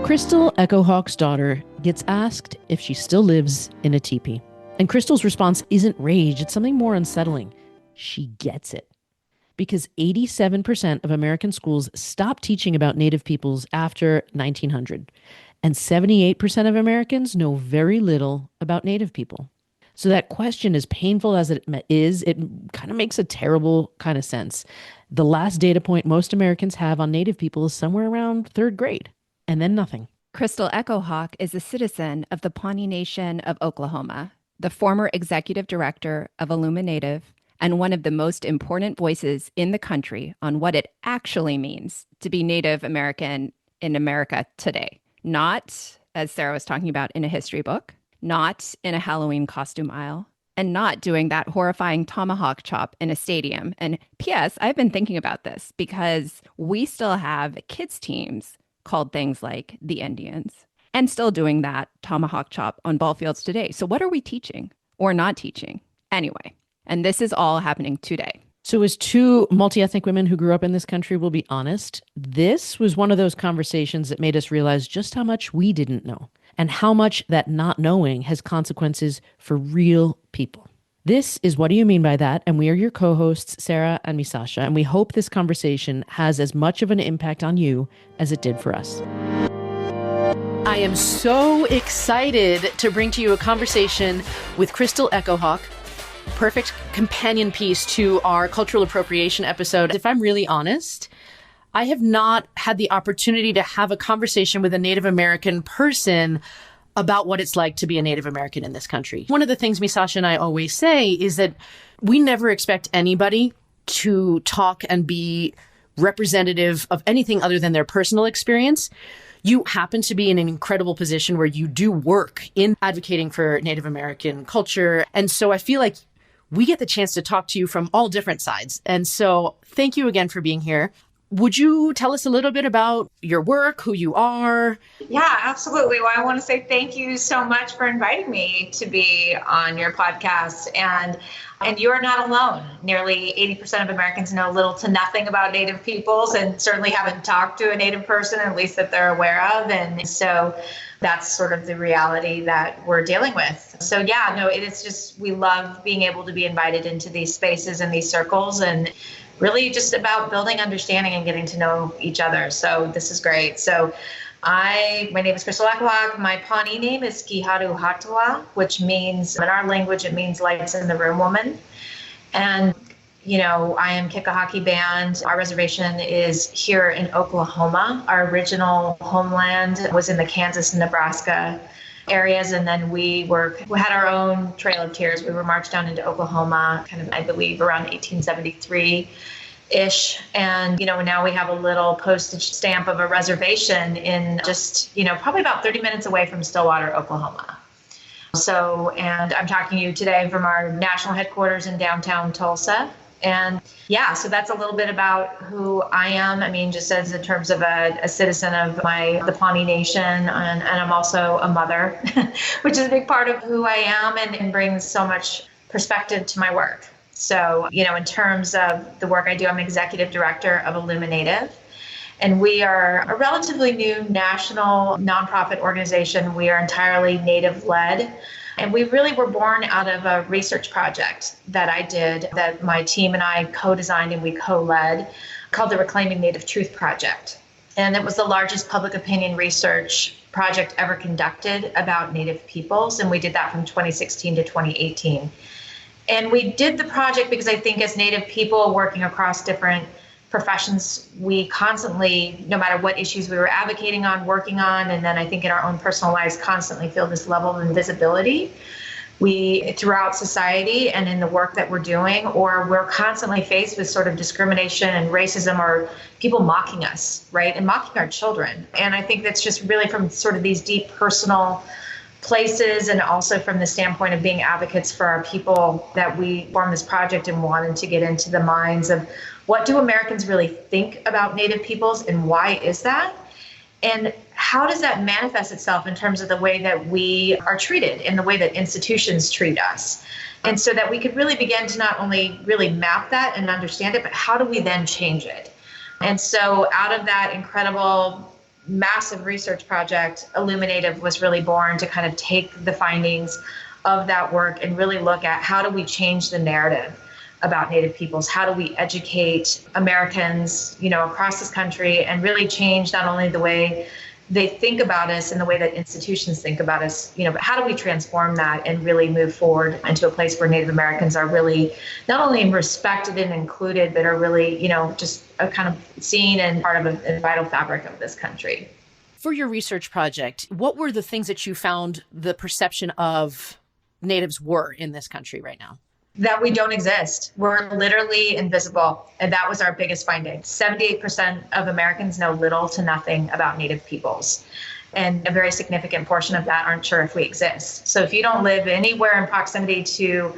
Crystal Echo Hawk's daughter gets asked if she still lives in a teepee. And Crystal's response isn't rage, it's something more unsettling. She gets it. Because 87% of American schools stopped teaching about Native peoples after 1900. And 78% of Americans know very little about Native people. So that question, as painful as it is, it kind of makes a terrible kind of sense. The last data point most Americans have on Native people is somewhere around third grade. And then nothing. Crystal Echo Hawk is a citizen of the Pawnee Nation of Oklahoma, the former executive director of IllumiNative, and one of the most important voices in the country on what it actually means to be Native American in America today. Not, as Sarah was talking about, in a history book, not in a Halloween costume aisle, and not doing that horrifying tomahawk chop in a stadium. And P.S., I've been thinking about this because we still have kids' teams called things like the Indians, and still doing that tomahawk chop on ball fields today. So what are we teaching or not teaching? Anyway, and this is all happening today. So as two multi-ethnic women who grew up in this country will be honest, this was one of those conversations that made us realize just how much we didn't know and how much that not knowing has consequences for real people. This is What Do You Mean By That? And we are your co-hosts, Sarah and Misasha, and we hope this conversation has as much of an impact on you as it did for us. I am so excited to bring to you a conversation with Crystal Echo Hawk, perfect companion piece to our cultural appropriation episode. If I'm really honest, I have not had the opportunity to have a conversation with a Native American person about what it's like to be a Native American in this country. One of the things Misasha and I always say is that we never expect anybody to talk and be representative of anything other than their personal experience. You happen to be in an incredible position where you do work in advocating for Native American culture. And so I feel like we get the chance to talk to you from all different sides. And so thank you again for being here. Would you tell us a little bit about your work, who you are? Yeah, absolutely. Well, I want to say thank you so much for inviting me to be on your podcast. And you're not alone. Nearly 80% of Americans know little to nothing about Native peoples and certainly haven't talked to a Native person, at least that they're aware of. And so that's sort of the reality that we're dealing with. So yeah, no, it is just, we love being able to be invited into these spaces and these circles, and really just about building understanding and getting to know each other. So this is great. So my name is Crystal Echo Hawk. My Pawnee name is Kiharu Hatawa, which means, in our language, it means lights in the room woman. And, you know, I am Kikahaki Band. Our reservation is here in Oklahoma. Our original homeland was in the Kansas and Nebraska areas, and then we had our own Trail of Tears. We were marched down into Oklahoma, kind of, I believe, around 1873-ish. And, you know, now we have a little postage stamp of a reservation in just, you know, probably about 30 minutes away from Stillwater, Oklahoma. So, and I'm talking to you today from our national headquarters in downtown Tulsa. And yeah, so that's a little bit about who I am. I mean, just as in terms of a citizen of the Pawnee Nation, and I'm also a mother, which is a big part of who I am and brings so much perspective to my work. So, you know, in terms of the work I do, I'm executive director of IllumiNative, and we are a relatively new national nonprofit organization. We are entirely Native-led. And we really were born out of a research project that I did, that my team and I co-designed and we co-led, called the Reclaiming Native Truth Project. And it was the largest public opinion research project ever conducted about Native peoples. And we did that from 2016 to 2018. And we did the project because I think as Native people working across different professions, we constantly, no matter what issues we were advocating on, working on, and then I think in our own personal lives, constantly feel this level of invisibility throughout society and in the work that we're doing, or we're constantly faced with sort of discrimination and racism or people mocking us, right? And mocking our children. And I think that's just really from sort of these deep personal places, and also from the standpoint of being advocates for our people, that we formed this project and wanted to get into the minds of what do Americans really think about Native peoples, and why is that? And how does that manifest itself in terms of the way that we are treated and the way that institutions treat us? And so that we could really begin to not only really map that and understand it, but how do we then change it? And so out of that incredible massive research project, IllumiNative was really born to kind of take the findings of that work and really look at how do we change the narrative about Native peoples? How do we educate Americans, across this country and really change not only the way they think about us and the way that institutions think about us, but how do we transform that and really move forward into a place where Native Americans are really not only respected and included, but are really, just a kind of seen and part of a vital fabric of this country. For your research project, what were the things that you found the perception of Natives were in this country right now? That we don't exist. We're literally invisible. And that was our biggest finding. 78% of Americans know little to nothing about Native peoples. And a very significant portion of that aren't sure if we exist. So if you don't live anywhere in proximity to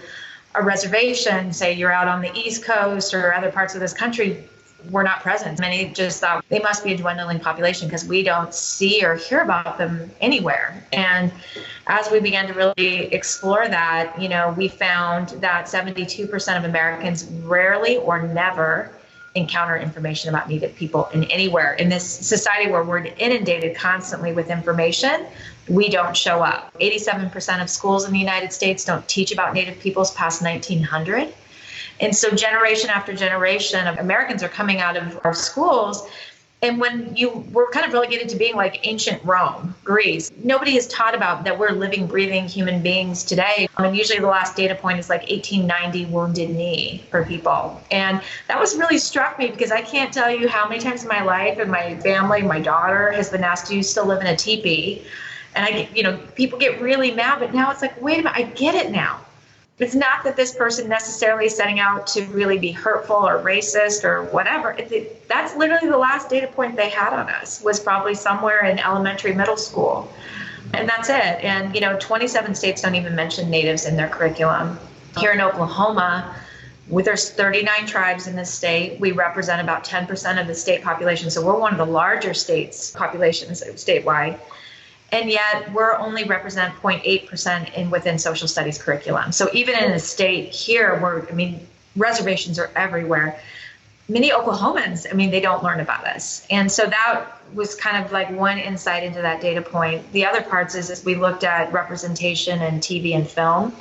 a reservation, say you're out on the East Coast or other parts of this country, we're not present. Many just thought they must be a dwindling population because we don't see or hear about them anywhere. And as we began to really explore that, we found that 72% of Americans rarely or never encounter information about Native people in anywhere. In this society where we're inundated constantly with information, we don't show up. 87% of schools in the United States don't teach about Native peoples past 1900. And so generation after generation of Americans are coming out of our schools. And when we're kind of relegated to being like ancient Rome, Greece, nobody is taught about that we're living, breathing human beings today. And usually the last data point is like 1890 wounded knee for people. And that was really struck me because I can't tell you how many times in my life and my family, my daughter has been asked, do you still live in a teepee? And people get really mad, but now it's like, wait a minute, I get it now. It's not that this person necessarily is setting out to really be hurtful or racist or whatever. That's literally the last data point they had on us was probably somewhere in elementary, middle school. And that's it. And, 27 states don't even mention Natives in their curriculum. Here in Oklahoma, there's 39 tribes in this state. We represent about 10% of the state population. So we're one of the larger populations statewide. And yet we're only represent 0.8% within social studies curriculum. So even in a state here reservations are everywhere. Many Oklahomans, they don't learn about us. And so that was kind of like one insight into that data point. The other parts is we looked at representation in TV and film.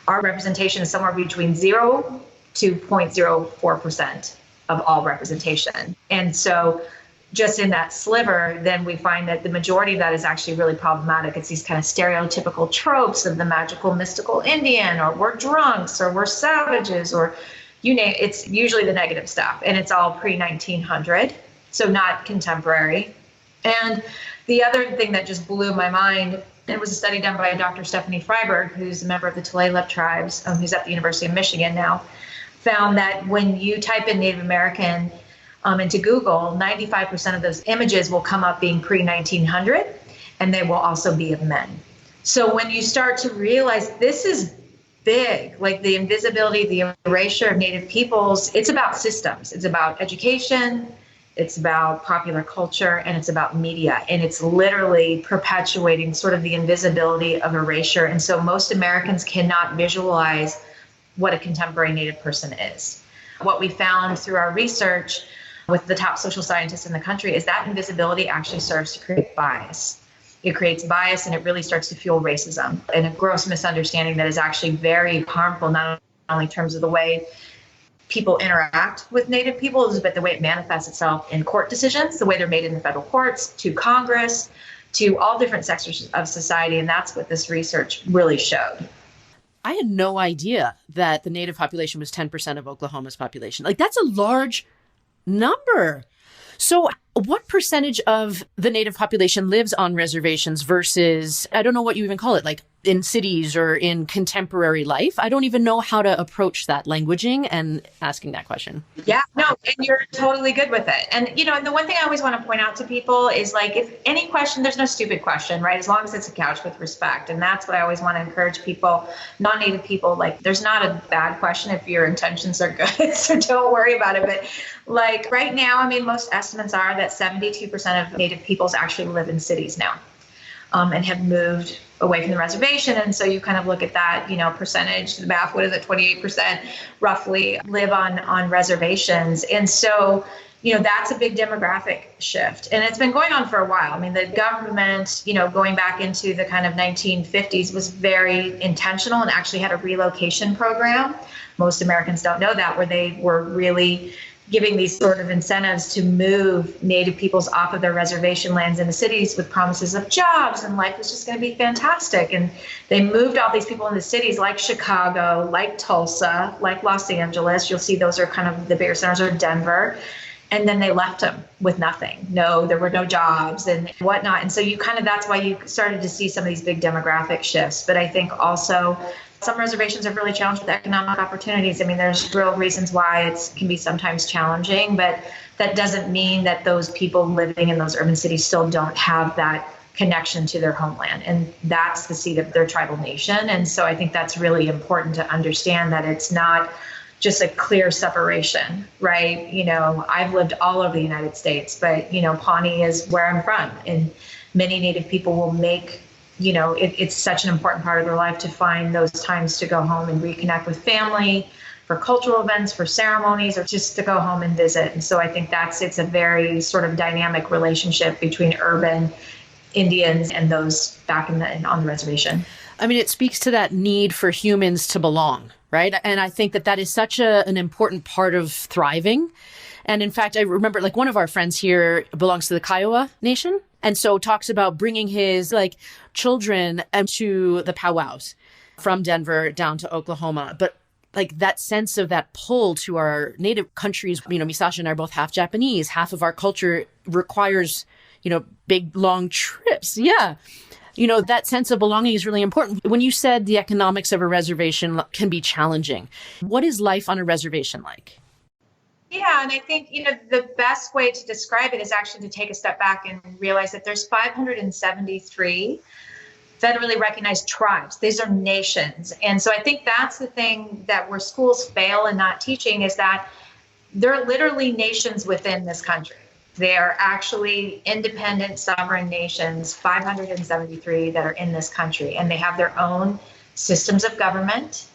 Our representation is somewhere between 0 to 0.04% of all representation. And so just in that sliver, then we find that the majority of that is actually really problematic. It's these kind of stereotypical tropes of the magical, mystical Indian, or we're drunks, or we're savages, or you name it. It's usually the negative stuff, and it's all pre-1900, so not contemporary. And the other thing that just blew my mind, it was a study done by Dr. Stephanie Freiberg, who's a member of the Tulalip tribes, who's at the University of Michigan now, found that when you type in Native American into Google, 95% of those images will come up being pre-1900, and they will also be of men. So when you start to realize this is big, like the invisibility, the erasure of Native peoples, it's about systems. It's about education, it's about popular culture, and it's about media. And it's literally perpetuating sort of the invisibility of erasure. And so most Americans cannot visualize what a contemporary Native person is. What we found through our research with the top social scientists in the country is that invisibility actually serves to create bias. It creates bias, and it really starts to fuel racism and a gross misunderstanding that is actually very harmful, not only in terms of the way people interact with Native peoples, but the way it manifests itself in court decisions, the way they're made in the federal courts, to Congress, to all different sectors of society. And that's what this research really showed. I had no idea that the Native population was 10% of Oklahoma's population. Like, that's a large number. So what percentage of the Native population lives on reservations versus, I don't know what you even call it, like in cities or in contemporary life? I don't even know how to approach that languaging and asking that question. Yeah, no, and you're totally good with it. And, and the one thing I always want to point out to people is, like, if any question, there's no stupid question, right? As long as it's a couch with respect. And that's what I always want to encourage people, non-Native people, like, there's not a bad question if your intentions are good. So don't worry about it. But like right now, most estimates are that 72% of Native peoples actually live in cities now. And have moved away from the reservation. And so you kind of look at that, percentage, the math, what is it, 28% roughly live on reservations. And so, that's a big demographic shift. And it's been going on for a while. I mean, the government, going back into the kind of 1950s was very intentional and actually had a relocation program. Most Americans don't know that, where they were really giving these sort of incentives to move Native peoples off of their reservation lands into cities with promises of jobs, and life was just going to be fantastic. And they moved all these people into cities like Chicago, like Tulsa, like Los Angeles. You'll see those are kind of the bigger centers, or Denver. And then they left them with nothing. No, there were no jobs and whatnot. And so that's why you started to see some of these big demographic shifts. But I think also some reservations are really challenged with economic opportunities. I mean, there's real reasons why it can be sometimes challenging, but that doesn't mean that those people living in those urban cities still don't have that connection to their homeland. And that's the seat of their tribal nation. And so I think that's really important to understand, that it's not just a clear separation, right? I've lived all over the United States, but, Pawnee is where I'm from. And many Native people will make it's such an important part of their life to find those times to go home and reconnect with family, for cultural events, for ceremonies, or just to go home and visit. And so I think it's a very sort of dynamic relationship between urban Indians and those back on the reservation. I mean, it speaks to that need for humans to belong, right? And I think that is such an important part of thriving. And in fact, I remember one of our friends here belongs to the Kiowa Nation. And so talks about bringing his children to the powwows from Denver down to Oklahoma. But that sense of that pull to our native countries, Misasha and I are both half Japanese. Half of our culture requires, big, long trips. Yeah. That sense of belonging is really important. When you said the economics of a reservation can be challenging, what is life on a reservation like? Yeah, and I think, the best way to describe it is actually to take a step back and realize that there's 573 federally recognized tribes. These are nations. And so I think that's the thing that where schools fail in not teaching, is that they're literally nations within this country. They are actually independent, sovereign nations, 573 that are in this country, and they have their own systems of government.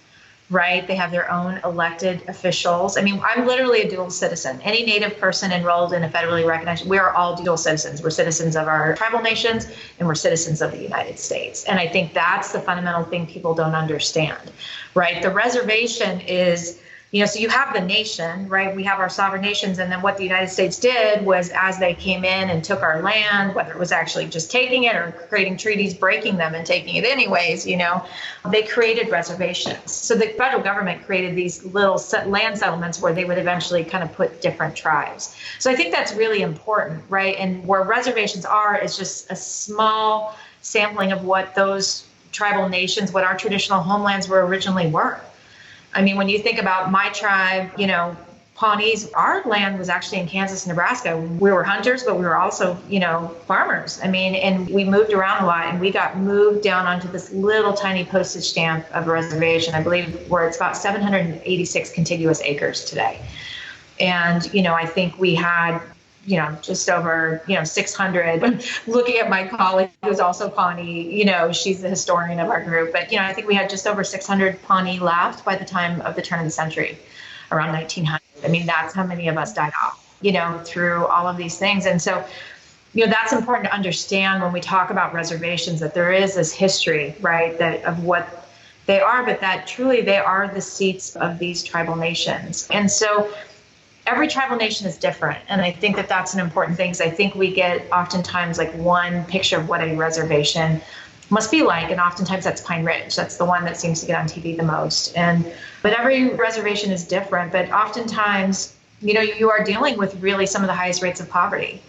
Right? They have their own elected officials. I mean, I'm literally a dual citizen. Any Native person enrolled in a federally recognized, we are all dual citizens. We're citizens of our tribal nations, and we're citizens of the United States. And I think that's the fundamental thing people don't understand, right? The reservation is, so you have the nation, right? We have our sovereign nations. And then what the United States did was, as they came in and took our land, whether it was actually just taking it or creating treaties, breaking them and taking it anyways, they created reservations. So the federal government created these little land settlements where they would eventually kind of put different tribes. So I think that's really important, right? And where reservations are is just a small sampling of what those tribal nations, what our traditional homelands originally were. I mean, when you think about my tribe, Pawnees, our land was actually in Kansas, Nebraska. We were hunters, but we were also, farmers. I mean, and we moved around a lot, and we got moved down onto this little tiny postage stamp of a reservation, I believe, where it's about 786 contiguous acres today. And, I think we had, just over, 600. Looking at my colleague who's also Pawnee, she's the historian of our group. But, I think we had just over 600 Pawnee left by the time of the turn of the century, around 1900. I mean, that's how many of us died off, through all of these things. And so, that's important to understand when we talk about reservations, that there is this history, right, that of what they are, but that truly they are the seats of these tribal nations. And so every tribal nation is different. And I think that that's an important thing, because I think we get oftentimes one picture of what a reservation must be like. And oftentimes that's Pine Ridge. That's the one that seems to get on TV the most. But every reservation is different. But oftentimes, you are dealing with really some of the highest rates of poverty,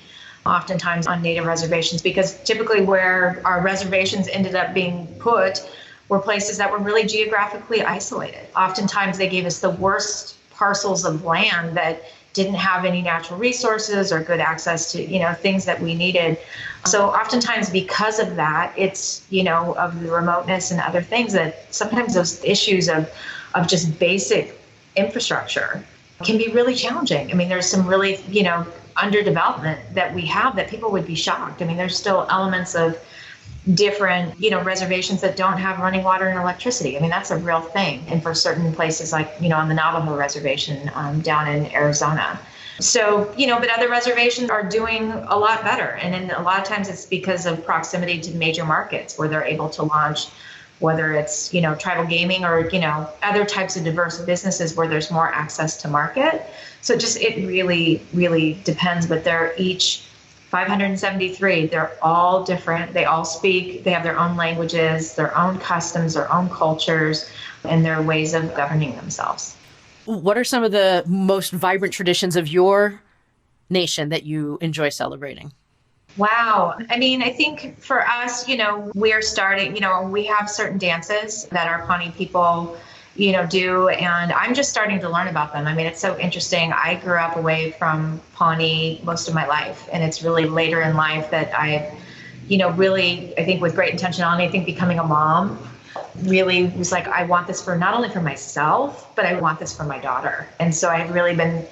oftentimes on Native reservations, because typically where our reservations ended up being put were places that were really geographically isolated. Oftentimes they gave us the worst parcels of land that didn't have any natural resources or good access to, things that we needed. So oftentimes because of that, it's, of the remoteness and other things, that sometimes those issues of just basic infrastructure can be really challenging. I mean, there's some really, underdevelopment that we have that people would be shocked. I mean, there's still elements of different, reservations that don't have running water and electricity. I mean, that's a real thing. And for certain places like, on the Navajo reservation down in Arizona. So, but other reservations are doing a lot better. And then a lot of times it's because of proximity to major markets where they're able to launch, whether it's, tribal gaming or, other types of diverse businesses where there's more access to market. So it really, really depends, but they're each 573. They're all different. They all speak, they have their own languages, their own customs, their own cultures, and their ways of governing themselves. What are some of the most vibrant traditions of your nation that you enjoy celebrating? Wow. I mean, I think for us, we're starting, we have certain dances that our Pawnee people, do, and I'm just starting to learn about them. I mean, it's so interesting. I grew up away from Pawnee most of my life, and it's really later in life that I, really, I think with great intentionality, I think becoming a mom really was like, I want this for not only for myself, but I want this for my daughter. And so I've really been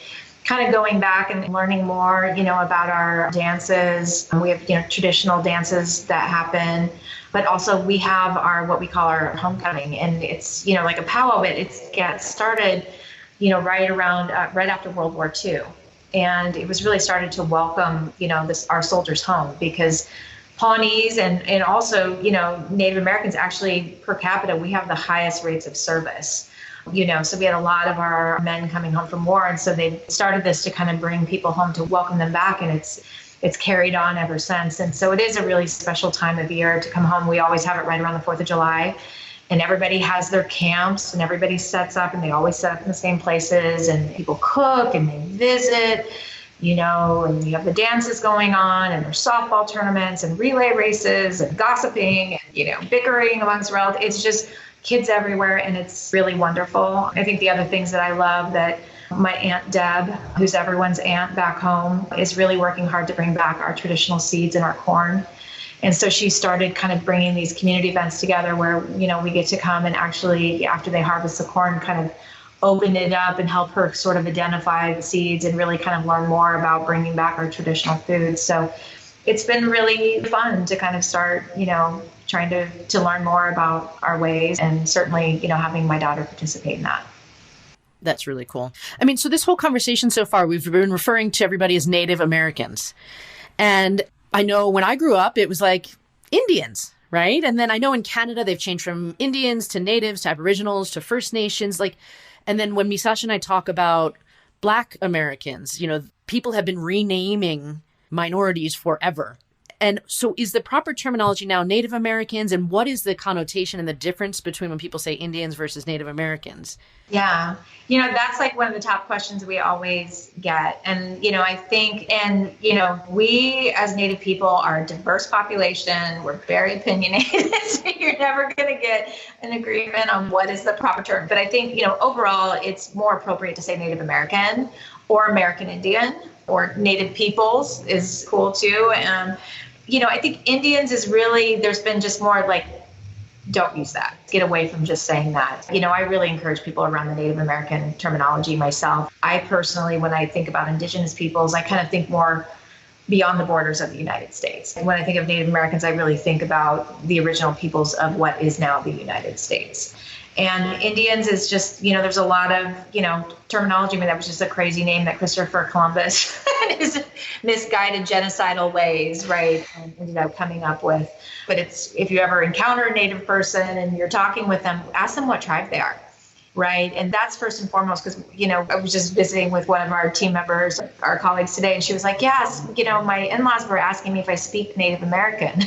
kind of going back and learning more, about our dances. We have, traditional dances that happen, but also we have what we call our homecoming. And it's, like a powwow, but it gets started, right after World War II. And it was really started to welcome, our soldiers home, because Pawnees and also, Native Americans actually per capita, we have the highest rates of service. So we had a lot of our men coming home from war. And so they started this to kind of bring people home to welcome them back. And it's carried on ever since. And so it is a really special time of year to come home. We always have it right around the 4th of July. And everybody has their camps and everybody sets up, and they always set up in the same places, and people cook and they visit, and you have the dances going on, and there's softball tournaments and relay races and gossiping and, bickering amongst relatives. It's just kids everywhere, and it's really wonderful. I think the other things that I love that my Aunt Deb, who's everyone's aunt back home, is really working hard to bring back our traditional seeds and our corn. And so she started kind of bringing these community events together where, we get to come and actually, after they harvest the corn, kind of open it up and help her sort of identify the seeds and really kind of learn more about bringing back our traditional foods. So it's been really fun to kind of start, trying to learn more about our ways, and certainly, having my daughter participate in that. That's really cool. I mean, so this whole conversation so far, we've been referring to everybody as Native Americans. And I know when I grew up, it was like Indians, right? And then I know in Canada, they've changed from Indians to Natives to Aboriginals to First Nations. And then when Misasha and I talk about Black Americans, people have been renaming minorities forever. And so is the proper terminology now Native Americans? And what is the connotation and the difference between when people say Indians versus Native Americans? Yeah. That's like one of the top questions we always get. And, I think, we as Native people are a diverse population. We're very opinionated. So you're never going to get an agreement on what is the proper term. But I think, overall, it's more appropriate to say Native American or American Indian, or Native peoples is cool too. And, I think Indians is really, there's been just more like, don't use that. Get away from just saying that. I really encourage people around the Native American terminology myself. I personally, when I think about Indigenous peoples, I kind of think more beyond the borders of the United States. And when I think of Native Americans, I really think about the original peoples of what is now the United States. And Indians is just, there's a lot of, terminology. I mean, that was just a crazy name that Christopher Columbus and his misguided genocidal ways, right, and ended up coming up with. But if you ever encounter a Native person and you're talking with them, ask them what tribe they are, right? And that's first and foremost, because, I was just visiting with one of our team members, our colleagues today, and she was like, yes, my in-laws were asking me if I speak Native American.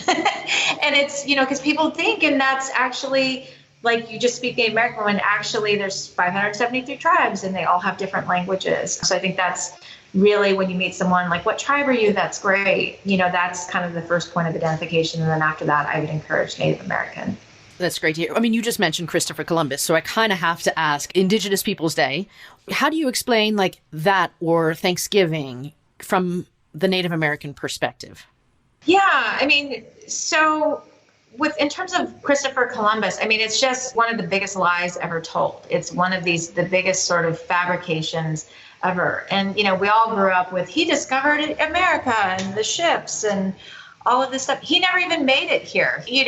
And it's, because people think, and that's actually, like, you just speak Native American when actually there's 573 tribes and they all have different languages. So I think that's really when you meet someone like, what tribe are you? That's great. That's kind of the first point of identification. And then after that, I would encourage Native American. That's great to hear. I mean, you just mentioned Christopher Columbus, so I kind of have to ask, Indigenous Peoples Day, how do you explain like that or Thanksgiving from the Native American perspective? Yeah, I mean, so in terms of Christopher Columbus, I mean, it's just one of the biggest lies ever told. It's one of the biggest sort of fabrications ever. And, we all grew up with, he discovered America and the ships and all of this stuff. He never even made it here. He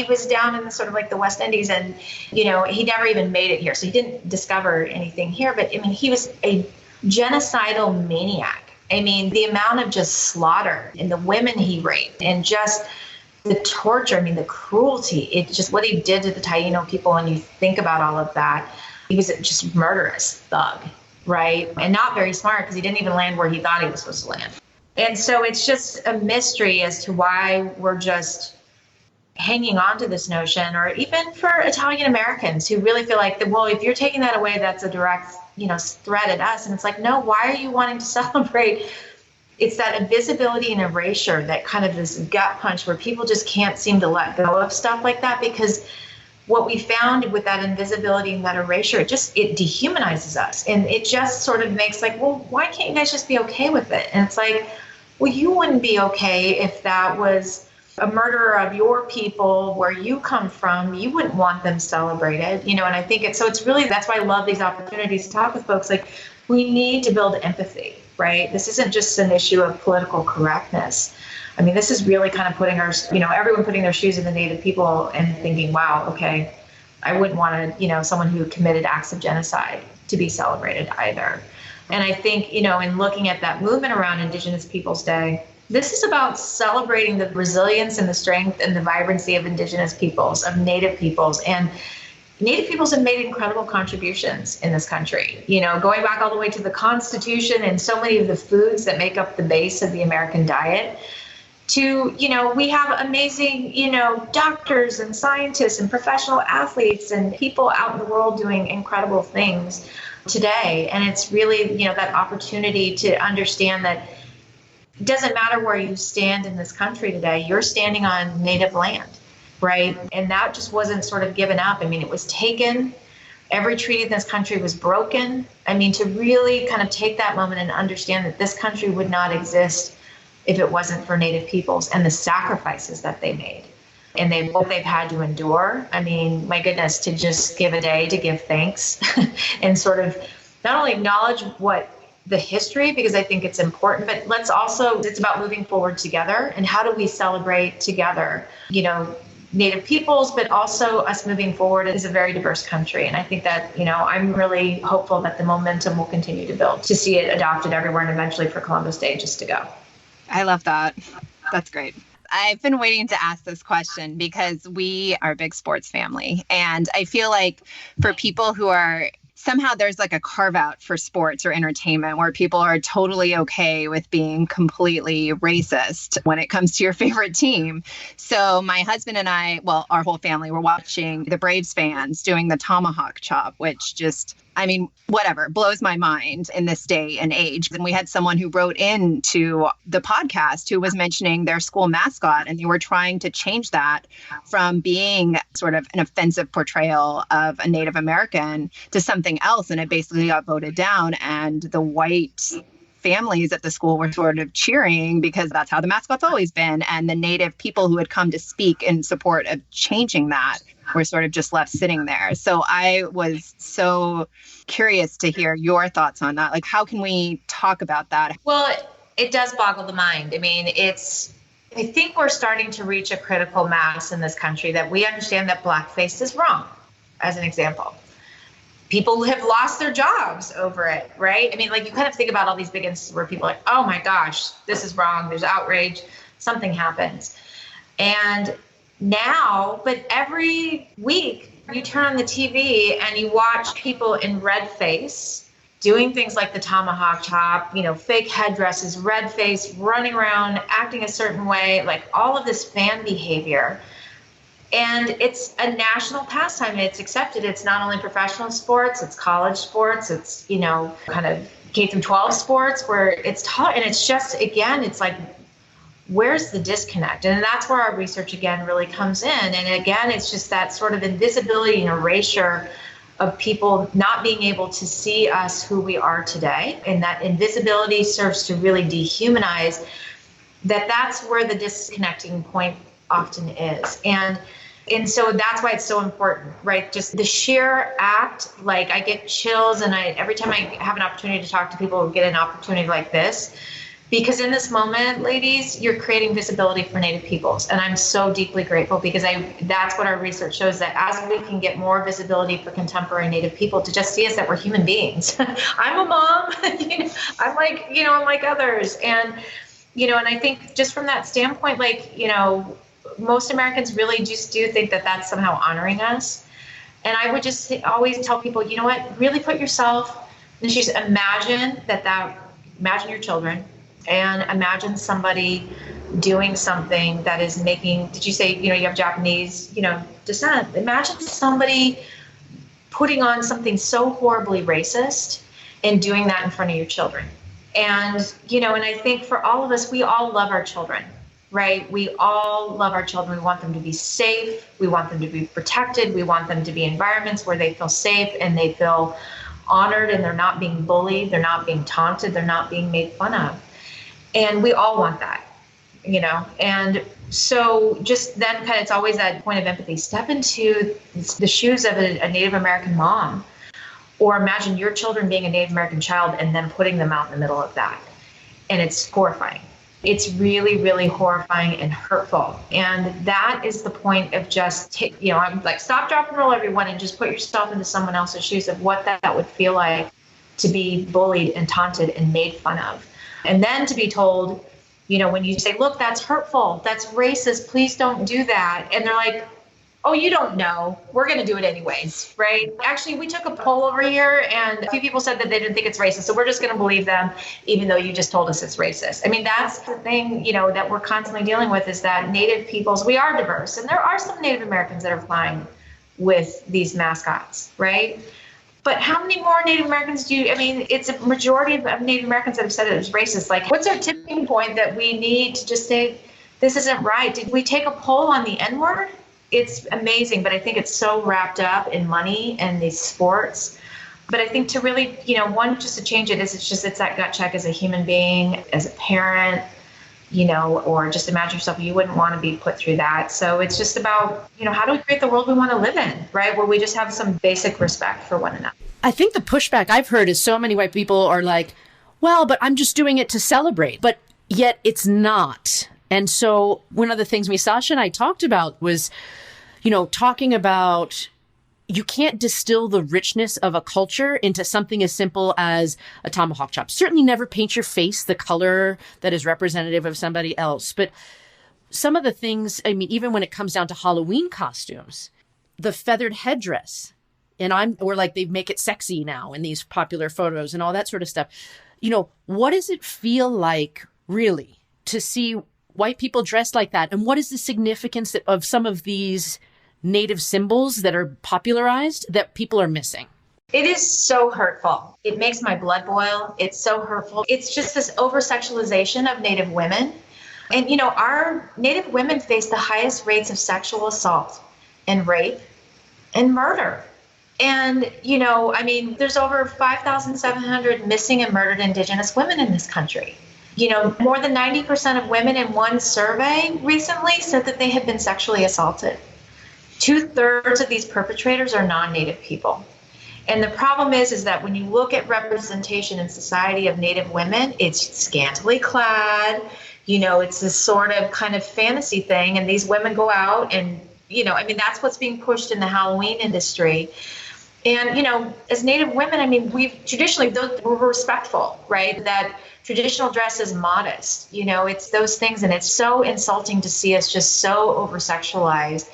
was down in the sort of like the West Indies and, he never even made it here. So he didn't discover anything here. But I mean, he was a genocidal maniac. I mean, the amount of just slaughter and the women he raped and just the torture, I mean, the cruelty, it just what he did to the Taino people. And you think about all of that, he was just murderous thug, right? And not very smart because he didn't even land where he thought he was supposed to land. And so it's just a mystery as to why we're just hanging on to this notion, or even for Italian Americans who really feel like, well, if you're taking that away, that's a direct, threat at us. And it's like, no, why are you wanting to celebrate? It's that invisibility and erasure, that kind of this gut punch where people just can't seem to let go of stuff like that, because what we found with that invisibility and that erasure, it dehumanizes us. And it just sort of makes like, well, why can't you guys just be okay with it? And it's like, well, you wouldn't be okay if that was a murderer of your people where you come from. You wouldn't want them celebrated, and I think it's really, that's why I love these opportunities to talk with folks. Like, we need to build empathy, right? This isn't just an issue of political correctness. I mean, this is really kind of putting everyone putting their shoes in the Native people and thinking, wow, okay, I wouldn't want to, someone who committed acts of genocide to be celebrated either. And I think, in looking at that movement around Indigenous Peoples Day, this is about celebrating the resilience and the strength and the vibrancy of Indigenous peoples, of Native peoples. And Native peoples have made incredible contributions in this country, going back all the way to the Constitution and so many of the foods that make up the base of the American diet. To, we have amazing, doctors and scientists and professional athletes and people out in the world doing incredible things today. And it's really, that opportunity to understand that it doesn't matter where you stand in this country today, you're standing on Native land, right? And that just wasn't sort of given up. I mean, it was taken. Every treaty in this country was broken. I mean, to really kind of take that moment and understand that this country would not exist if it wasn't for Native peoples and the sacrifices that they made. And what they've had to endure. I mean, my goodness, to just give a day to give thanks and sort of not only acknowledge what the history, because I think it's important, but it's about moving forward together. And how do we celebrate together, Native peoples, but also us moving forward as a very diverse country. And I think that, I'm really hopeful that the momentum will continue to build to see it adopted everywhere and eventually for Columbus Day just to go. I love that. That's great. I've been waiting to ask this question because we are a big sports family. And I feel like for people who are somehow there's like a carve out for sports or entertainment where people are totally okay with being completely racist when it comes to your favorite team. So my husband and I, well, our whole family were watching the Braves fans doing the tomahawk chop, which just, whatever, blows my mind in this day and age. And we had someone who wrote into the podcast who was mentioning their school mascot, and they were trying to change that from being sort of an offensive portrayal of a Native American to something else. And it basically got voted down. And the white families at the school were sort of cheering because that's how the mascot's always been. And the Native people who had come to speak in support of changing that were sort of just left sitting there. So I was so curious to hear your thoughts on that. Like, how can we talk about that? Well, it does boggle the mind. I mean, I think we're starting to reach a critical mass in this country that we understand that blackface is wrong, as an example. People have lost their jobs over it, right? I mean, like, you kind of think about all these big instances where people are like, oh my gosh, this is wrong. There's outrage. Something happens. And now, but every week you turn on the TV and you watch people in red face doing things like the tomahawk chop, fake headdresses, red face, running around, acting a certain way, like all of this fan behavior. And it's a national pastime. It's accepted. It's not only professional sports, it's college sports, it's, kind of K through 12 sports where it's taught. And it's just, again, it's like, where's the disconnect? And that's where our research, again, really comes in. And again, it's just that sort of invisibility and erasure of people not being able to see us who we are today. And that invisibility serves to really dehumanize that's where the disconnecting point often is. And so that's why it's so important, right? Just the sheer act, like I get chills, and every time I have an opportunity to talk to people, get an opportunity like this, Because in this moment, ladies, you're creating visibility for Native peoples. And I'm so deeply grateful because that's what our research shows, that as we can get more visibility for contemporary Native people to just see us that we're human beings. I'm a mom, I'm like others. And, and I think just from that standpoint, most Americans really just do think that that's somehow honoring us. And I would just always tell people, you know what, really put yourself, and just imagine imagine your children, and imagine somebody doing something that is making, did you say, you have Japanese, descent? Imagine somebody putting on something so horribly racist and doing that in front of your children. And, and I think for all of us, we all love our children, right? We all love our children. We want them to be safe. We want them to be protected. We want them to be in environments where they feel safe and they feel honored, and they're not being bullied. They're not being taunted. They're not being made fun of. And we all want that, and so just then kind of, it's always that point of empathy. Step into the shoes of a Native American mom, or imagine your children being a Native American child and then putting them out in the middle of that. And it's horrifying. It's really, really horrifying and hurtful. And that is the point of just, I'm like, stop, drop, and roll, everyone, and just put yourself into someone else's shoes of what that would feel like to be bullied and taunted and made fun of. And then to be told, when you say, look, that's hurtful, that's racist, please don't do that. And they're like, oh, you don't know, we're going to do it anyways, right? Actually, we took a poll over here and a few people said that they didn't think it's racist. So we're just going to believe them, even though you just told us it's racist. I mean, that's the thing, that we're constantly dealing with, is that Native peoples, we are diverse. And there are some Native Americans that are flying with these mascots, right? But how many more Native Americans it's a majority of Native Americans that have said it was racist. Like, what's our tipping point that we need to just say, this isn't right? Did we take a poll on the N-word? It's amazing, but I think it's so wrapped up in money and these sports. But I think to really, just to change it's that gut check as a human being, as a parent, or just imagine yourself, you wouldn't want to be put through that. So it's just about, how do we create the world we want to live in, right? Where we just have some basic respect for one another. I think the pushback I've heard is so many white people are like, well, but I'm just doing it to celebrate. But yet it's not. And so one of the things Sasha and I talked about was, talking about you can't distill the richness of a culture into something as simple as a tomahawk chop. Certainly never paint your face the color that is representative of somebody else. But some of the things, even when it comes down to Halloween costumes, the feathered headdress, or like they make it sexy now in these popular photos and all that sort of stuff. What does it feel like really to see white people dressed like that? And what is the significance of some of these Native symbols that are popularized that people are missing? It is so hurtful. It makes my blood boil. It's so hurtful. It's just this over-sexualization of Native women. And, our Native women face the highest rates of sexual assault and rape and murder. And, there's over 5,700 missing and murdered Indigenous women in this country. More than 90% of women in one survey recently said that they had been sexually assaulted. 2/3 of these perpetrators are non-Native people. And the problem is that when you look at representation in society of Native women, it's scantily clad, it's this sort of kind of fantasy thing. And these women go out and, that's what's being pushed in the Halloween industry. And, as Native women, we've traditionally, we're respectful, right? That traditional dress is modest, it's those things. And it's so insulting to see us just so over-sexualized.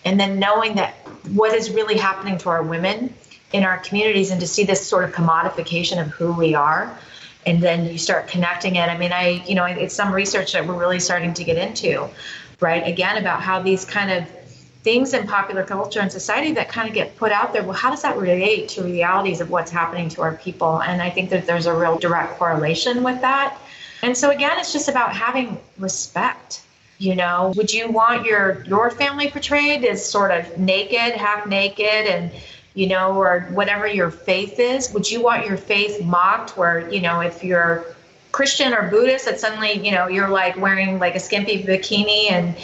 And then knowing that what is really happening to our women in our communities, and to see this sort of commodification of who we are. And then you start connecting it. It's some research that we're really starting to get into, right? Again, about how these kind of things in popular culture and society that kind of get put out there, well, how does that relate to realities of what's happening to our people? And I think that there's a real direct correlation with that. And so again, it's just about having respect. Would you want your family portrayed as sort of naked, half naked, and, or whatever your faith is? Would you want your faith mocked where, if you're Christian or Buddhist, that suddenly, you're like wearing like a skimpy bikini and,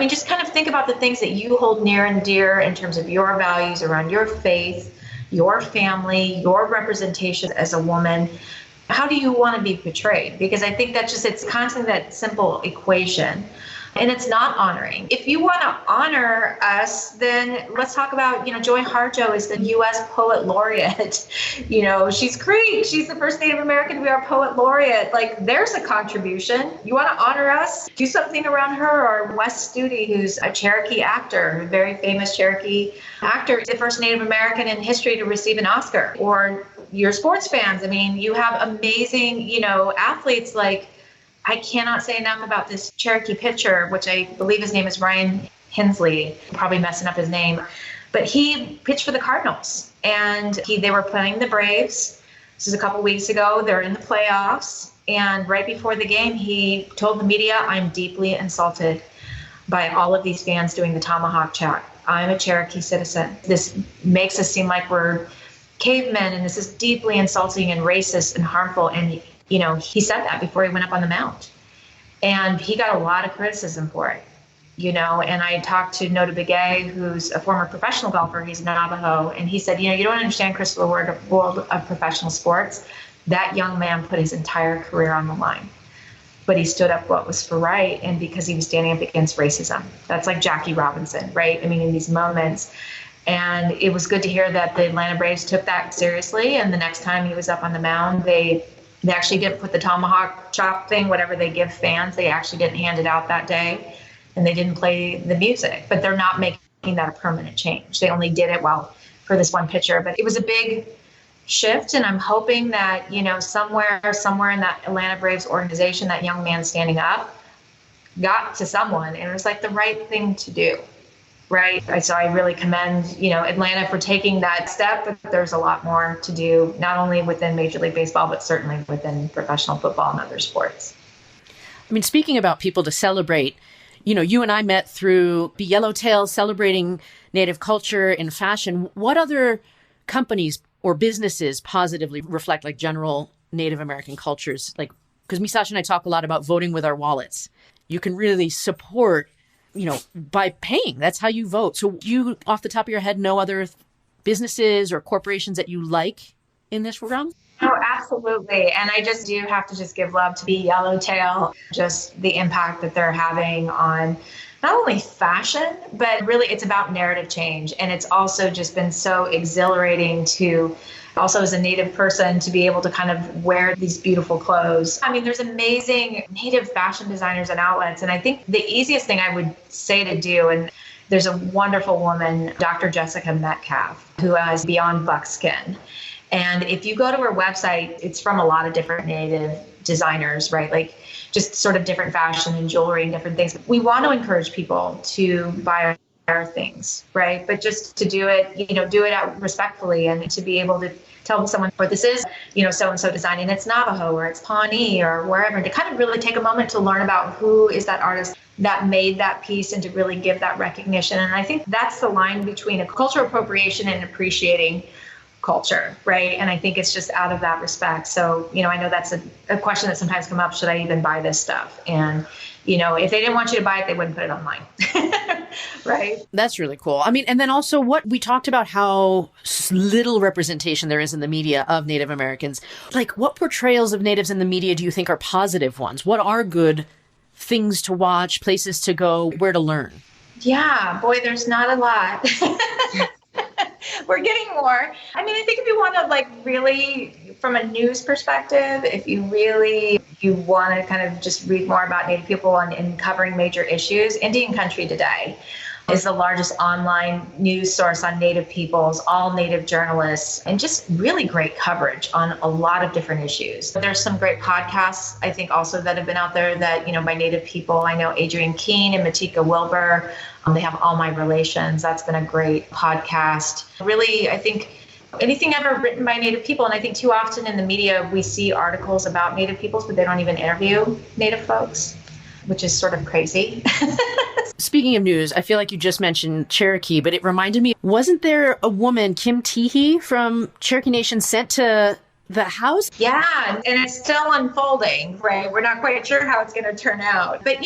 just kind of think about the things that you hold near and dear in terms of your values around your faith, your family, your representation as a woman. how do you want to be portrayed? Because I think that just, it's constantly that simple equation. And it's not honoring. If you want to honor us, then let's talk about, Joy Harjo is the U.S. Poet Laureate. She's great. She's the first Native American to be our Poet Laureate. Like, there's a contribution. You want to honor us? Do something around her. Or Wes Studi, who's a Cherokee actor, a very famous Cherokee actor, the first Native American in history to receive an Oscar. Or your sports fans. I mean, you have amazing, athletes like, I cannot say enough about this Cherokee pitcher, which I believe his name is Ryan Hensley, probably messing up his name, but he pitched for the Cardinals, and they were playing the Braves. This is a couple weeks ago. They're in the playoffs, and right before the game, he told the media, "I'm deeply insulted by all of these fans doing the tomahawk chop. I'm a Cherokee citizen. This makes us seem like we're cavemen, and this is deeply insulting and racist and harmful." And he said that before he went up on the mound, and he got a lot of criticism for it, and I talked to Nota Begay, who's a former professional golfer. He's Navajo. And he said, you don't understand, Crystal, the world of professional sports. That young man put his entire career on the line, but he stood up what was for right. And because he was standing up against racism, that's like Jackie Robinson, right? I mean, in these moments. And it was good to hear that the Atlanta Braves took that seriously. And the next time he was up on the mound, they actually didn't put the tomahawk chop thing, whatever they give fans, they actually didn't hand it out that day, and they didn't play the music. But they're not making that a permanent change. They only did it for this one pitcher. But it was a big shift, and I'm hoping that, somewhere in that Atlanta Braves organization, that young man standing up got to someone, and it was like the right thing to do. Right. So I really commend, Atlanta for taking that step, but there's a lot more to do, not only within Major League Baseball, but certainly within professional football and other sports. I mean, speaking about people to celebrate, you and I met through Yellowtail, celebrating Native culture in fashion. What other companies or businesses positively reflect like general Native American cultures? Like, because Misasha and I talk a lot about voting with our wallets. You can really support by paying. That's how you vote. So you, off the top of your head, know other businesses or corporations that you like in this realm? Oh, absolutely. And I just do have to just give love to Yellowtail, just the impact that they're having on not only fashion, but really it's about narrative change. And it's also just been so exhilarating to also as a Native person to be able to kind of wear these beautiful clothes. I mean, there's amazing Native fashion designers and outlets. And I think the easiest thing I would say to do, and there's a wonderful woman, Dr. Jessica Metcalf, who has Beyond Buckskin. And if you go to her website, it's from a lot of different Native designers, right? Like just sort of different fashion and jewelry and different things. We want to encourage people to buy our things, right? But just to do it, do it out respectfully, and to be able to tell someone, or this is, so-and-so design, and it's Navajo or it's Pawnee or wherever, to kind of really take a moment to learn about who is that artist that made that piece and to really give that recognition. And I think that's the line between a cultural appropriation and appreciating culture, right? And I think it's just out of that respect. So, I know that's a question that sometimes come up, should I even buy this stuff? And, if they didn't want you to buy it, they wouldn't put it online. Right? That's really cool. I mean, and then also what we talked about, how little representation there is in the media of Native Americans. Like, what portrayals of Natives in the media do you think are positive ones? What are good things to watch, places to go, where to learn? Yeah, boy, there's not a lot. We're getting more. I mean, I think if you want to really, from a news perspective, if you want to kind of just read more about Native people and covering major issues, Indian Country Today is the largest online news source on Native peoples, all Native journalists, and just really great coverage on a lot of different issues. There's some great podcasts, I think, also that have been out there that, by Native people. I know Adrienne Keene and Matika Wilbur. They have All My Relations. That's been a great podcast. Really, I think anything ever written by Native people, and I think too often in the media we see articles about Native peoples, but they don't even interview Native folks, which is sort of crazy. Speaking of news, I feel like you just mentioned Cherokee, but it reminded me, wasn't there a woman, Kim Teehee from Cherokee Nation, sent to the House? Yeah, and it's still unfolding, right? We're not quite sure how it's going to turn out. But,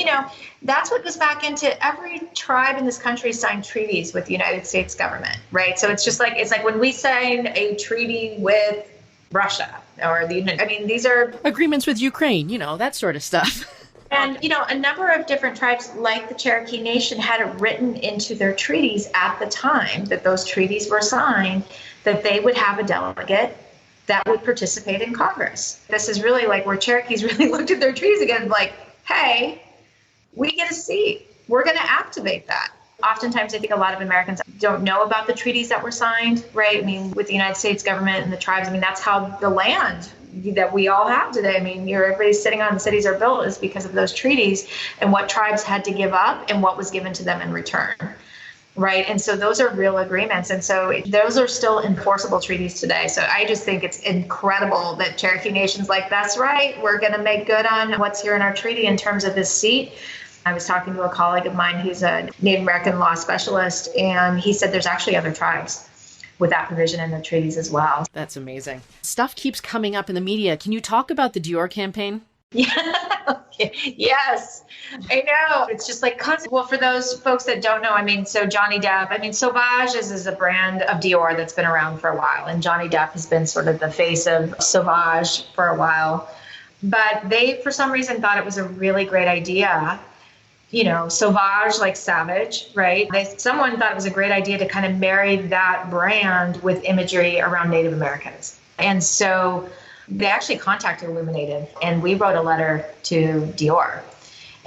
that's what goes back into every tribe in this country signed treaties with the United States government, right? So it's like when we sign a treaty with Russia, or I mean, these are agreements with Ukraine, that sort of stuff. And, a number of different tribes, like the Cherokee Nation, had it written into their treaties at the time that those treaties were signed, that they would have a delegate that would participate in Congress. This is really like where Cherokees really looked at their treaties again, like, hey, we get a seat. We're going to activate that. Oftentimes, I think a lot of Americans don't know about the treaties that were signed, right? I mean, with the United States government and the tribes, I mean, that's how the land that we all have today. I mean, everybody's sitting on, cities are built is because of those treaties and what tribes had to give up and what was given to them in return, right? And so those are real agreements. And so those are still enforceable treaties today. So I just think it's incredible that Cherokee Nation's like, that's right, we're going to make good on what's here in our treaty in terms of this seat. I was talking to a colleague of mine who's a Native American law specialist, and he said there's actually other tribes with that provision in the treaties as well. That's amazing. Stuff keeps coming up in the media. Can you talk about the Dior campaign? Yeah. Yes, I know. It's just like constant. Well, for those folks that don't know, I mean, so Johnny Depp, I mean, Sauvage is a brand of Dior that's been around for a while. And Johnny Depp has been sort of the face of Sauvage for a while. But they, for some reason, thought it was a really great idea. Sauvage, like savage, right? Someone thought it was a great idea to kind of marry that brand with imagery around Native Americans. And so they actually contacted IllumiNative, and we wrote a letter to Dior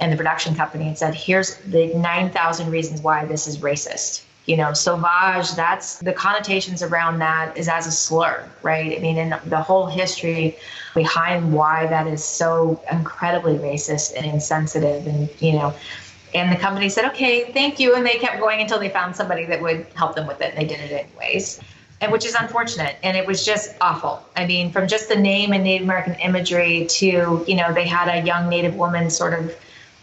and the production company and said, here's the 9,000 reasons why this is racist. Sauvage, that's the connotations around that is as a slur, right? I mean, in the whole history behind why that is so incredibly racist and insensitive and the company said, okay, thank you. And they kept going until they found somebody that would help them with it. And they did it anyways, and which is unfortunate. And it was just awful. I mean, from just the name and Native American imagery to, they had a young Native woman sort of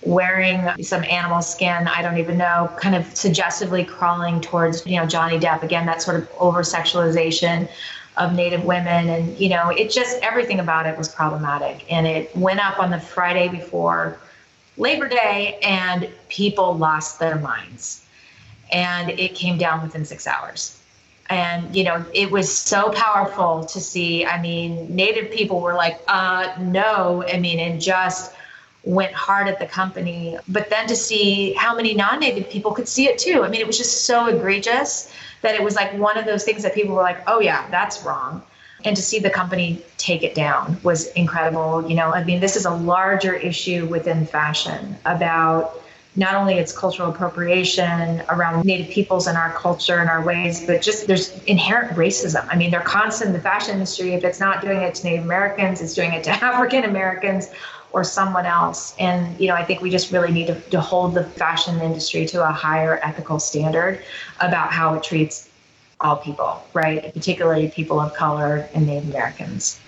wearing some animal skin, I don't even know, kind of suggestively crawling towards, Johnny Depp. Again, that sort of over-sexualization of Native women. And, it just, everything about it was problematic. And it went up on the Friday before Labor Day, and people lost their minds. And it came down within 6 hours. And, it was so powerful to see. I mean, Native people were like, no, and just went hard at the company. But then to see how many non-Native people could see it too. I mean, it was just so egregious that it was like one of those things that people were like, oh yeah, that's wrong. And to see the company take it down was incredible. I mean, this is a larger issue within fashion about not only its cultural appropriation around Native peoples and our culture and our ways, but just there's inherent racism. I mean, they're constant in the fashion industry. If it's not doing it to Native Americans, it's doing it to African Americans or someone else. And, I think we just really need to hold the fashion industry to a higher ethical standard about how it treats all people, right? Particularly people of color and Native Americans.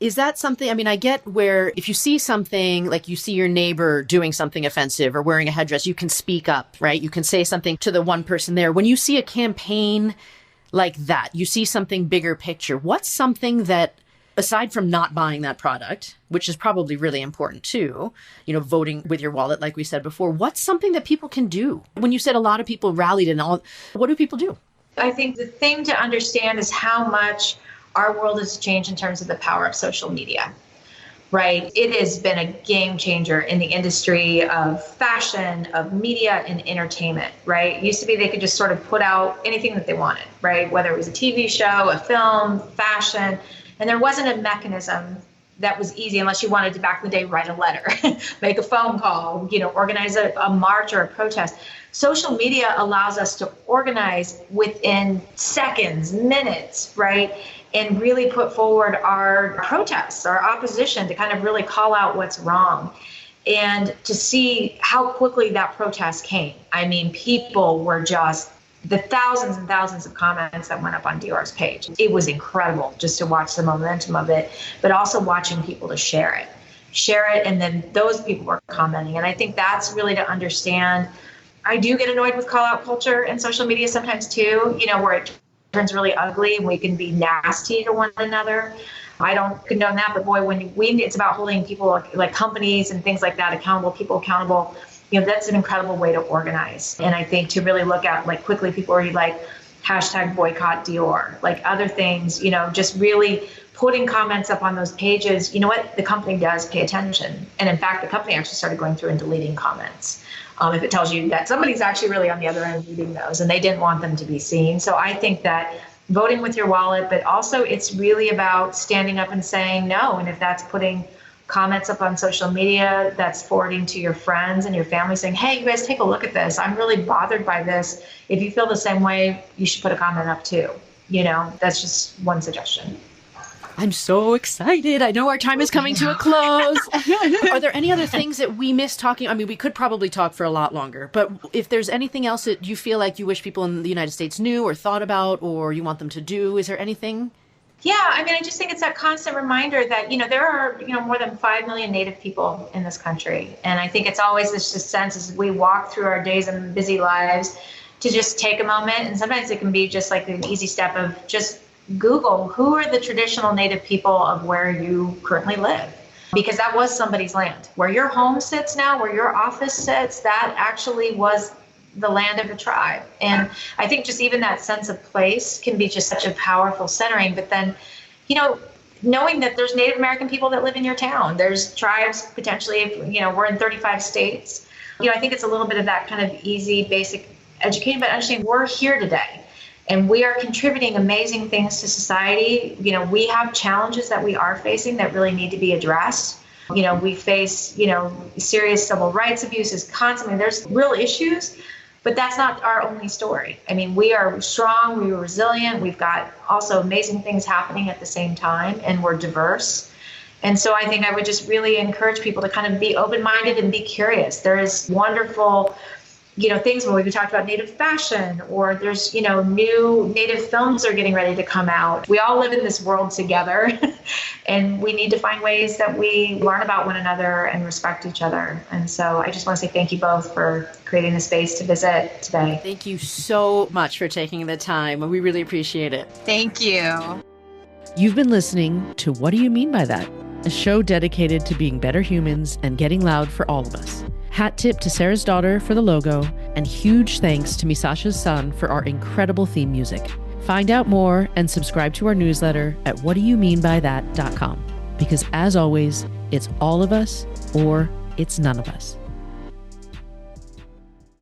Is that something, I get where if you see something, like you see your neighbor doing something offensive or wearing a headdress, you can speak up, right? You can say something to the one person there. When you see a campaign like that, you see something bigger picture. What's something that, aside from not buying that product, which is probably really important too, voting with your wallet, like we said before, what's something that people can do? When you said a lot of people rallied and all, what do people do? I think the thing to understand is how much our world has changed in terms of the power of social media, right? It has been a game changer in the industry of fashion, of media, and entertainment, right? It used to be they could just sort of put out anything that they wanted, right? Whether it was a TV show, a film, fashion, and there wasn't a mechanism that was easy unless you wanted to, back in the day, write a letter, make a phone call, organize a march or a protest. Social media allows us to organize within seconds, minutes, right? And really put forward our protests, our opposition, to kind of really call out what's wrong. And to see how quickly that protest came. I mean, people were just, the thousands and thousands of comments that went up on Dior's page. It was incredible just to watch the momentum of it, but also watching people to share it. And then those people were commenting. And I think that's really to understand. I do get annoyed with call out culture and social media sometimes too, where it turns really ugly and we can be nasty to one another. I don't condone that, but boy, it's about holding people like companies and things like that accountable, people accountable. That's an incredible way to organize. And I think to really look at, like, quickly people are like hashtag boycott Dior, like other things, just really putting comments up on those pages, you know what? The company does pay attention. And in fact, the company actually started going through and deleting comments. If it tells you that somebody's actually really on the other end reading those and they didn't want them to be seen. So I think that voting with your wallet, but also it's really about standing up and saying no. And if that's putting comments up on social media, that's forwarding to your friends and your family saying, hey, you guys take a look at this. I'm really bothered by this. If you feel the same way, you should put a comment up too. That's just one suggestion. I'm so excited. I know our time is coming to a close. Are there any other things that we missed talking? I mean, we could probably talk for a lot longer, but if there's anything else that you feel like you wish people in the United States knew or thought about, or you want them to do, is there anything? Yeah, I mean, I just think it's that constant reminder that, there are, more than 5 million Native people in this country. And I think it's always this just sense as we walk through our days and busy lives to just take a moment. And sometimes it can be just like an easy step of just Google who are the traditional Native people of where you currently live, because that was somebody's land. Where your home sits now, where your office sits, that actually was the land of a tribe. And I think just even that sense of place can be just such a powerful centering. But then, knowing that there's Native American people that live in your town, there's tribes potentially, we're in 35 states. I think it's a little bit of that kind of easy, basic education, but understanding we're here today. And we are contributing amazing things to society. We have challenges that we are facing that really need to be addressed. We face, serious civil rights abuses constantly. There's real issues, but that's not our only story. I mean, we are strong, we are resilient. We've got also amazing things happening at the same time, and we're diverse. And so I think I would just really encourage people to kind of be open-minded and be curious. There is wonderful things when we talked about Native fashion, or there's, new Native films are getting ready to come out. We all live in this world together and we need to find ways that we learn about one another and respect each other. And so I just want to say thank you both for creating the space to visit today. Thank you so much for taking the time. We really appreciate it. Thank you. You've been listening to What Do You Mean by That? A show dedicated to being better humans and getting loud for all of us. Hat tip to Sarah's daughter for the logo, and huge thanks to Misasha's son for our incredible theme music. Find out more and subscribe to our newsletter at whatdoyoumeanbythat.com. Because as always, it's all of us or it's none of us.